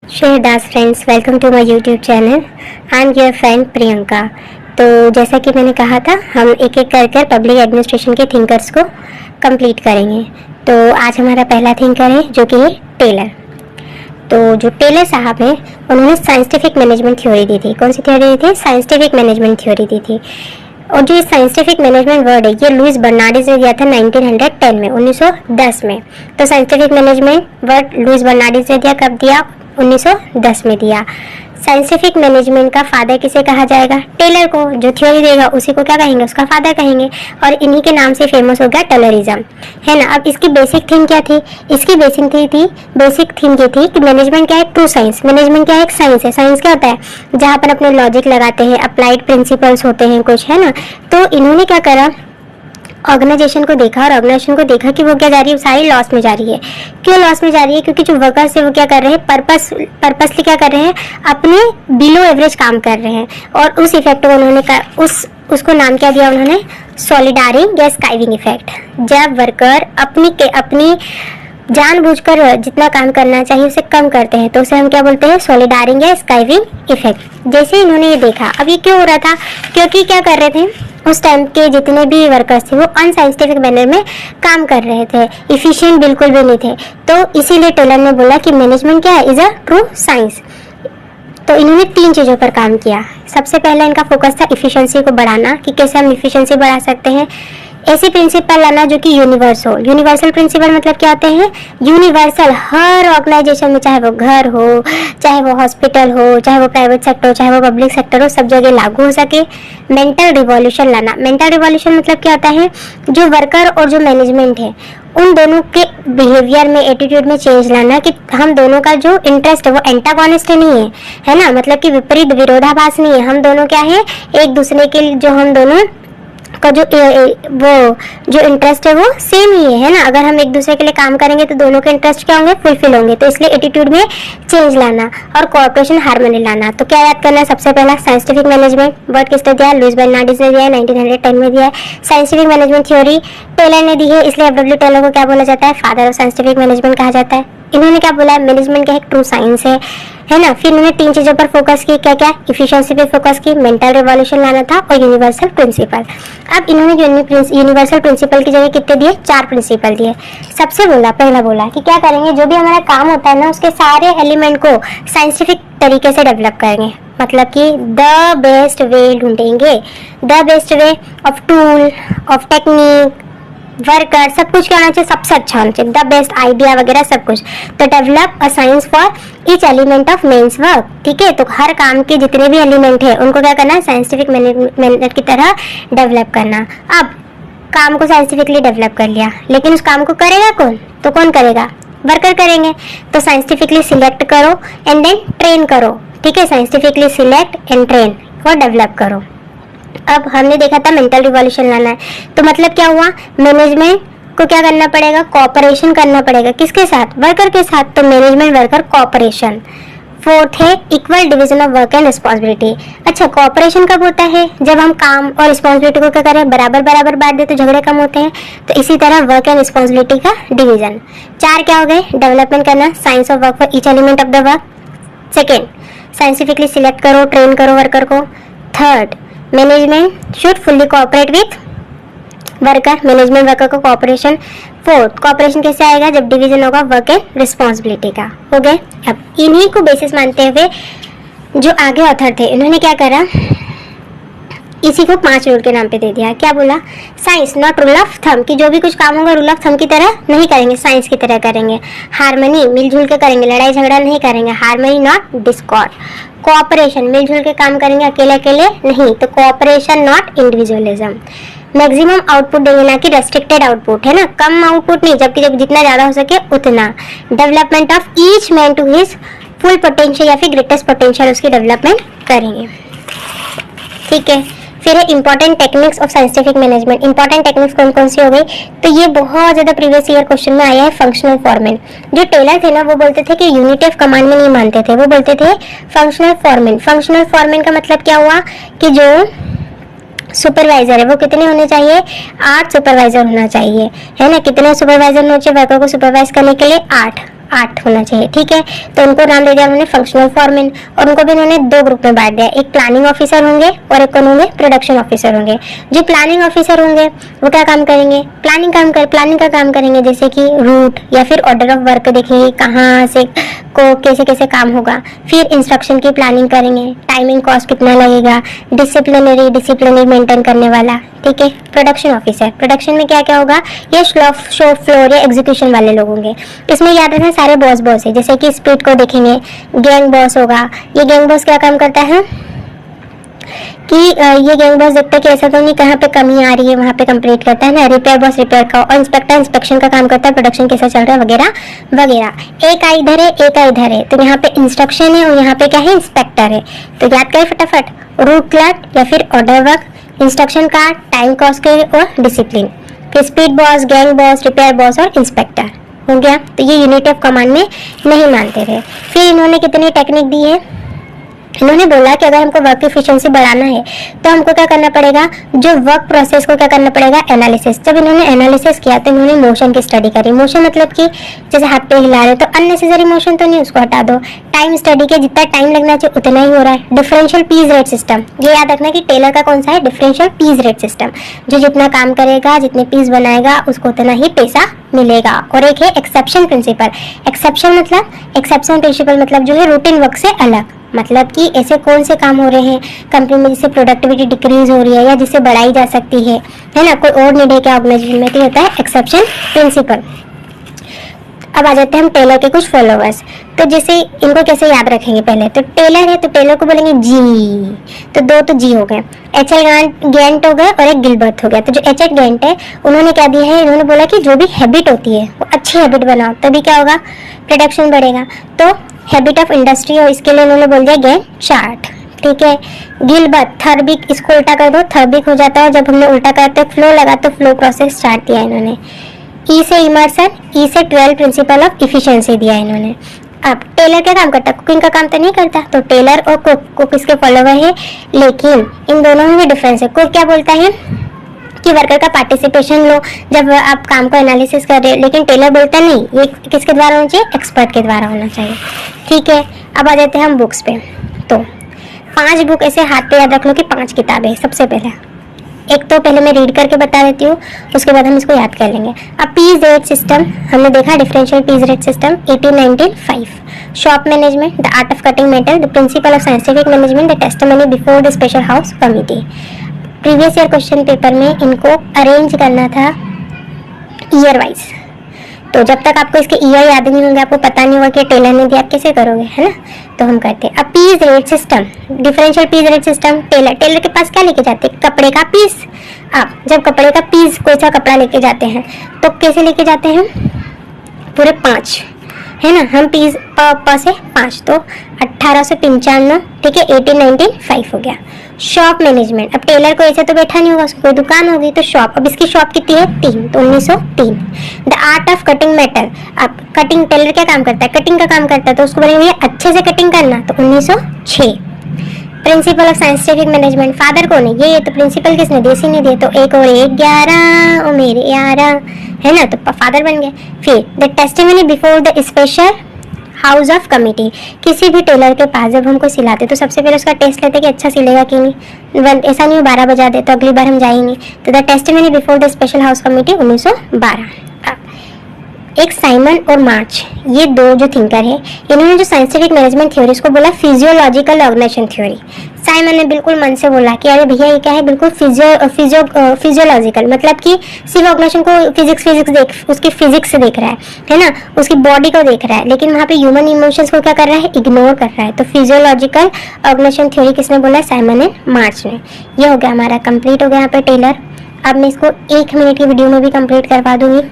शेरदास friends, welcome to my YouTube channel. I am your friend Priyanka. तो जैसा कि मैंने कहा था, हम एक एक कर पब्लिक एडमिनिस्ट्रेशन के थिंकर्स को कंप्लीट करेंगे। तो आज हमारा पहला थिंकर है जो कि है टेलर। तो जो टेलर साहब हैं उन्होंने साइंटिफिक मैनेजमेंट थ्योरी दी थी। कौन सी थ्योरी दी थी? साइंटिफिक मैनेजमेंट थ्योरी दी थी। और जो साइंटिफिक मैनेजमेंट वर्ड है ये लुइस बर्नार्डिस ने दिया था 1910 में, 1910 में। तो साइंटिफिक मैनेजमेंट वर्ड लुइस बर्नार्डिस ने दिया, कब दिया? 1910 में दिया। साइंटिफिक मैनेजमेंट का फादर किसे कहा जाएगा? टेलर को। जो थ्योरी देगा उसी को क्या कहेंगे? उसका फादर कहेंगे। और इन्हीं के नाम से फेमस हो गया टेलरिज्म, है ना। अब इसकी बेसिक थीम क्या थी? इसकी बेसिक थीम ये थी कि मैनेजमेंट क्या है? True science. मैनेजमेंट क्या है? एक साइंस है। साइंस क्या होता है? जहाँ अपन अपने लॉजिक लगाते हैं, अप्लाइड प्रिंसिपल्स होते हैं कुछ, है ना। तो इन्होंने क्या करा, ऑर्गेनाइजेशन को देखा और ऑर्गेनाइजेशन को देखा कि वो क्या जा रही है, सारी लॉस में जा रही है। क्यों लॉस में जा रही है? क्योंकि जो वर्कर्स है वो क्या कर रहे हैं, पर्पसली क्या कर रहे हैं, अपने बिलो एवरेज काम कर रहे हैं। और उस इफेक्ट को उन्होंने उसको नाम क्या दिया उन्होंने? सॉलिडारिंग या स्काइविंग इफेक्ट। जब वर्कर अपनी जानबूझकर जितना काम करना चाहिए उसे कम करते हैं तो उसे हम क्या बोलते हैं? सॉलिडारिंग या स्काइविंग इफेक्ट। जैसे इन्होंने ये देखा, अब ये क्यों हो रहा था? क्योंकि क्या कर रहे थे, उस टाइम के जितने भी वर्कर्स थे वो अनसाइंटिफिक मैनर में काम कर रहे थे, इफिशिएंट बिल्कुल भी नहीं थे। तो इसीलिए टेलर ने बोला कि मैनेजमेंट क्या है? Is a true science. तो इन्होंने 3 चीज़ों पर काम किया। सबसे पहला इनका फोकस था इफिशिएंसी को बढ़ाना, कि कैसे हम इफिशिएंसी बढ़ा सकते हैं। ऐसी प्रिंसिपल लाना जो कि यूनिवर्सल प्रिंसिपल मतलब क्या होते हैं? यूनिवर्सल, हर ऑर्गेनाइजेशन में, चाहे वो घर हो, चाहे वो हॉस्पिटल हो, चाहे वो प्राइवेट सेक्टर हो, चाहे वो पब्लिक सेक्टर हो, सब जगह लागू हो सके। मेंटल रिवॉल्यूशन लाना। मेंटल रिवॉल्यूशन मतलब क्या होता है? जो वर्कर और जो मैनेजमेंट है उन दोनों के बिहेवियर में, एटीट्यूड में चेंज लाना, कि हम दोनों का जो इंटरेस्ट है वो एंटागोनिस्ट नहीं है ना, मतलब कि विपरीत, विरोधाभास नहीं है। हम दोनों क्या है, एक दूसरे के जो हम दोनों का जो इंटरेस्ट है वो सेम ही है ना। अगर हम एक दूसरे के लिए काम करेंगे तो दोनों के इंटरेस्ट क्या होंगे? फुलफिल होंगे। तो इसलिए एटीट्यूड में चेंज लाना और कोऑपरेशन, हार्मनी लाना। तो क्या याद करना है? सबसे पहला साइंटिफिक मैनेजमेंट वर्ड किसने दिया? लुइस बर्नार्डिस ने दिया, 1910 में दिया है। साइंटिफिक मैनेजमेंट थ्योरी टेलर ने दी है, इसलिए एफ.डब्ल्यू. टेलर को क्या बोला जाता है? फादर ऑफ साइंटिफिक मैनेजमेंट कहा जाता है। इन्होंने क्या बोला? मैनेजमेंट क्या है? ट्रू साइंस है ना। फिर इन्होंने 3 चीजों पर फोकस की। क्या क्या? इफिशिएंसी पे फोकस की, मेंटल रिवॉल्यूशन लाना था और यूनिवर्सल प्रिंसिपल। अब इन्होंने यूनिवर्सल प्रिंसिपल की जगह कितने दिए? 4 प्रिंसिपल दिए। पहला बोला कि क्या करेंगे, जो भी हमारा काम होता है ना उसके सारे एलिमेंट को साइंटिफिक तरीके से डेवलप करेंगे। मतलब कि द बेस्ट वे ढूंढेंगे, the best way of tool, of technique, worker, सब कुछ क्या होना चाहिए? सबसे अच्छा होना चाहिए, द बेस्ट आइडिया वगैरह सब कुछ। तो develop a science for each element of men's work. ठीक है, तो हर काम के जितने भी एलिमेंट है उनको क्या करना है? साइंटिफिक मैनेजमेंट की तरह डेवलप करना। अब काम को साइंटिफिकली डेवलप कर लिया, लेकिन उस काम को करेगा कौन? तो कौन करेगा? वर्कर करेंगे। तो साइंटिफिकली सिलेक्ट करो एंड देन ट्रेन करो। ठीक है, साइंटिफिकली सिलेक्ट एंड ट्रेन और डेवलप करो। अब हमने देखा था मेंटल रिवॉल्यूशन लाना है, तो मतलब क्या हुआ? मैनेजमेंट को क्या करना पड़ेगा? कोऑपरेशन करना पड़ेगा। किसके साथ? वर्कर के साथ। तो मैनेजमेंट वर्कर कोऑपरेशन। 4th है equal division of work and responsibility. अच्छा, कोऑपरेशन कब होता है? जब हम काम और रिस्पॉन्सिबिलिटी को क्या करें? बराबर बांट दे तो झगड़े कम होते हैं। तो इसी तरह वर्क एंड रिस्पॉन्सिबिलिटी का डिवीजन। 4 क्या हो गए? डेवलपमेंट करना, science of work for each element of the work. Second, scientifically select करो, ट्रेन करो वर्कर को। Third, management should fully cooperate with worker, management worker को कोऑपरेशन। 4th, कोऑपरेशन कैसे आएगा? जब डिवीजन होगा वर्क एंड रिस्पॉन्सिबिलिटी का। हो गए। अब इन्हीं को बेसिस मानते हुए जो आगे ऑथर थे इन्होंने क्या करा, इसी को 5 रूल के नाम पे दे दिया। क्या बोला? Science not rule of thumb, कि जो भी कुछ काम होगा रूल ऑफ थंब की तरह नहीं करेंगे, साइंस की तरह करेंगे। हार्मनी, मिलजुल के करेंगे, लड़ाई झगड़ा नहीं करेंगे, हार्मनी नॉट डिस्कॉर्ड। कोऑपरेशन, मिलजुल के काम करेंगे, अकेले अकेले नहीं। तो cooperation not individualism. Maximum output देंगे, ना कि रेस्ट्रिक्टेड आउटपुट, है ना, कम आउटपुट नहीं, जबकि जब जितना ज़्यादा हो सके उतना। Development of each man to his full potential या फिर ग्रेटेस्ट पोटेंशियल, उसकी डेवलपमेंट करेंगे। ठीक है, फिर है important techniques of scientific management. Important techniques कौन कौन सी हो गई? तो ये बहुत ज़्यादा प्रीवियस ईयर क्वेश्चन में आया है। फंक्शनल फॉरमैन, जो टेलर थे ना वो बोलते थे कि यूनिटी ऑफ कमांड में नहीं मानते थे, वो बोलते थे फंक्शनल फॉरमैन। फंक्शनल फॉरमैन का मतलब क्या हुआ कि जो सुपरवाइजर है वो कितने होने चाहिए? 8 सुपरवाइजर होना चाहिए, है ना। कितने सुपरवाइजर होने चाहिए वर्कर को सुपरवाइज करने के लिए? 8। 8 होना चाहिए, ठीक है। तो उनको नाम दे दिया उन्होंने फंक्शनल फॉरमैन, और उनको भी उन्होंने 2 ग्रुप में बांट दिया, एक प्लानिंग ऑफिसर होंगे और एक होंगे प्रोडक्शन ऑफिसर होंगे। जो प्लानिंग ऑफिसर होंगे वो क्या काम करेंगे, प्लानिंग का काम करेंगे, जैसे कि रूट या फिर ऑर्डर ऑफ वर्क देखेंगे, कहाँ से को कैसे कैसे काम होगा, फिर इंस्ट्रक्शन की प्लानिंग करेंगे, टाइमिंग कॉस्ट कितना लगेगा, डिसिप्लिनरी मेंटेन करने वाला, ठीक है। प्रोडक्शन ऑफिसर, प्रोडक्शन में क्या क्या होगा, ये शो फ्लोर या एग्जीक्यूशन वाले लोग होंगे। इसमें याद रखना सारे बॉस है, जैसे कि स्पीड को देखेंगे, गैंग बॉस होगा। ये गैंग बॉस क्या काम करता है कि ये गैंग बॉस देखता है कि ऐसा तो नहीं कहाँ पे कमी आ रही है, वहाँ पे कंप्लीट करता है ना। रिपेयर बॉस रिपेयर का, और इंस्पेक्टर इंस्पेक्शन का काम करता है, प्रोडक्शन कैसा चल रहा है वगैरह वगैरह। एक आई इधर है, एक आई इधर है, तो यहाँ पे इंस्ट्रक्शन है और यहाँ पे क्या है, इंस्पेक्टर है। तो याद करें फटाफट, रूट क्लर्क या फिर ऑर्डर वर्क, इंस्ट्रक्शन का, टाइम कॉस्ट और डिसिप्लिन, फिर speed boss, gang boss, repair boss और इंस्पेक्टर हो गया। तो ये यूनिटी ऑफ कमांड में नहीं मानते थे। फिर इन्होंने कितनी टेक्निक दी है, इन्होंने बोला कि अगर हमको वर्क एफिशिएंसी बढ़ाना है तो हमको क्या करना पड़ेगा, जो वर्क प्रोसेस को क्या करना पड़ेगा, एनालिसिस। जब इन्होंने एनालिसिस किया तो इन्होंने मोशन की स्टडी करी। मोशन मतलब कि जैसे हाथ पे हिला रहे तो अननेसेसरी मोशन तो नहीं, उसको हटा दो। टाइम स्टडी के, जितना टाइम लगना चाहिए उतना ही हो रहा है। डिफरेंशियल पीस रेट सिस्टम, ये याद रखना कि टेलर का कौन सा है, डिफरेंशियल पीस रेट सिस्टम। जो जितना काम करेगा, जितने पीस बनाएगा उसको उतना ही पैसा मिलेगा। और एक है एक्सेप्शन प्रिंसिपल। एक्सेप्शन प्रिंसिपल मतलब जो है रूटीन वर्क से अलग, मतलब कि ऐसे कौन से काम हो रहे हैं कंपनी में जिससे प्रोडक्टिविटी डिक्रीज हो रही है या जिससे बढ़ाई जा सकती है ना, कोई और नीड है क्या ऑर्गेनाइजेशन में, तो होता है एक्सेप्शन प्रिंसिपल। अब आ जाते हैं हम टेलर के कुछ फॉलोवर्स। तो जैसे इनको कैसे याद रखेंगे, पहले तो टेलर है तो टेलर को बोलेंगे जी, तो 2 तो जी हो गए। एच.एल. गेंट हो गए और एक गिलबर्ट हो गया। तो जो एच.एल. गेंट है उन्होंने क्या दिया है, इन्होंने बोला कि जो भी हैबिट होती है वो अच्छी हैबिट बनाओ, तभी क्या होगा, प्रोडक्शन बढ़ेगा। तो हैबिट ऑफ इंडस्ट्री, और इसके लिए उन्होंने बोल दिया गैंट चार्ट, ठीक है। गिलबर्ट, थर्बिक, इसको उल्टा कर दो, थर्बिक हो जाता है। जब हमने उल्टा करते फ्लो लगा तो फ्लो प्रोसेस स्टार्ट दिया इन्होंने। ई से इमर्सन, ई से 12 प्रिंसिपल ऑफ इफिशिएंसी दिया इन्होंने। अब टेलर क्या काम करता है, कुकिंग का काम तो नहीं करता, तो टेलर और कुक इसके फॉलोवर है, लेकिन इन दोनों में भी डिफरेंस है। कुक क्या बोलता है कि वर्कर का पार्टिसिपेशन लो जब आप काम को एनालिसिस कर रहे हो, लेकिन टेलर बोलता नहीं, ये किसके द्वारा होना चाहिए, एक्सपर्ट के द्वारा होना चाहिए, ठीक है। अब आ जाते हैं हम बुक्स पे। तो 5 बुक ऐसे हाथ पे याद रख लो कि 5 किताबें। सबसे पहले एक तो पहले मैं रीड करके बता देती हूँ, उसके बाद हम इसको याद कर लेंगे। अब पीस रेट सिस्टम हमने देखा, differential piece rate system 1895। Shop management, the art of cutting metal, the principle of scientific management, the testimony before the special house committee. Previous year question paper में इनको अरेंज करना था year wise, तो जब तक आपको इसके ईयर याद नहीं होंगे, आपको पता नहीं होगा कि टेलर ने दिया, कैसे करोगे, है ना। तो हम करते हैं। अब piece rate system, differential piece rate system, Taylor के पास क्या लेके जाते हैं, कपड़े का पीस। आप जब कपड़े का पीस, कोई सा कपड़ा लेके जाते हैं तो कैसे लेके जाते हैं, पूरे 5, है ना। हम पीस प से 5, तो 1895, ठीक है, 1895 हो गया। शॉप मैनेजमेंट, अब टेलर को ऐसे तो बैठा नहीं होगा, उसको कोई दुकान होगी, तो शॉप, अब इसकी शॉप कितनी है, 3, तो 1903। The art of cutting metal, अब कटिंग, टेलर क्या काम करता है, कटिंग का काम करता है, तो उसको बोलेंगे अच्छे से कटिंग करना, तो 1906। Principal of scientific management, father कौन है, ये तो प्रिंसिपल किसने, देसी ने दिए, तो 1 और 1 11 और मेरे 11, है ना, तो फादर बन गए। फिर the testimony before the special house of committee, किसी भी टेलर के पास जब हमको सिलाते तो सबसे पहले उसका टेस्ट लेते कि अच्छा सिलेगा कि नहीं, ऐसा नहीं 12 बजा दे तो अगली बार हम जाएंगे। तो the testimony before the special house committee 1912। एक साइमन और मार्च, ये 2 जो थिंकर है, इन्होंने जो साइंटिफिक मैनेजमेंट थ्योरी उसको बोला फिजियोलॉजिकल ऑर्गेनाइजेशन थ्योरी। साइमन ने बिल्कुल मन से बोला कि अरे भैया ये क्या है, बिल्कुल फिजियोलॉजिकल, मतलब कि सिर्फ ऑर्गेनाइजेशन को उसकी फिजिक्स से देख रहा है ना, उसकी बॉडी को देख रहा है, लेकिन वहाँ पे ह्यूमन इमोशंस को क्या कर रहा है, इग्नोर कर रहा है। तो फिजियोलॉजिकल ऑर्गेनाइजेशन थ्योरी किसने बोला, साइमन एंड मार्च ने। ये हो गया हमारा, कंप्लीट हो गया यहाँ पे टेलर। अब मैं इसको 1 मिनट की वीडियो में भी कंप्लीट करवा दूंगी।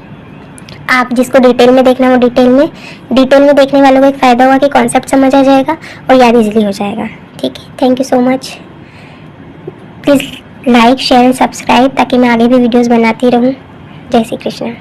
आप जिसको डिटेल में देखना हो डिटेल में देखने वालों को एक फ़ायदा होगा कि कॉन्सेप्ट समझ आ जाएगा और याद इजीली हो जाएगा, ठीक है। Thank you so much. Please like, share and subscribe, ताकि मैं आगे भी वीडियोस बनाती रहूँ। जय श्री कृष्ण।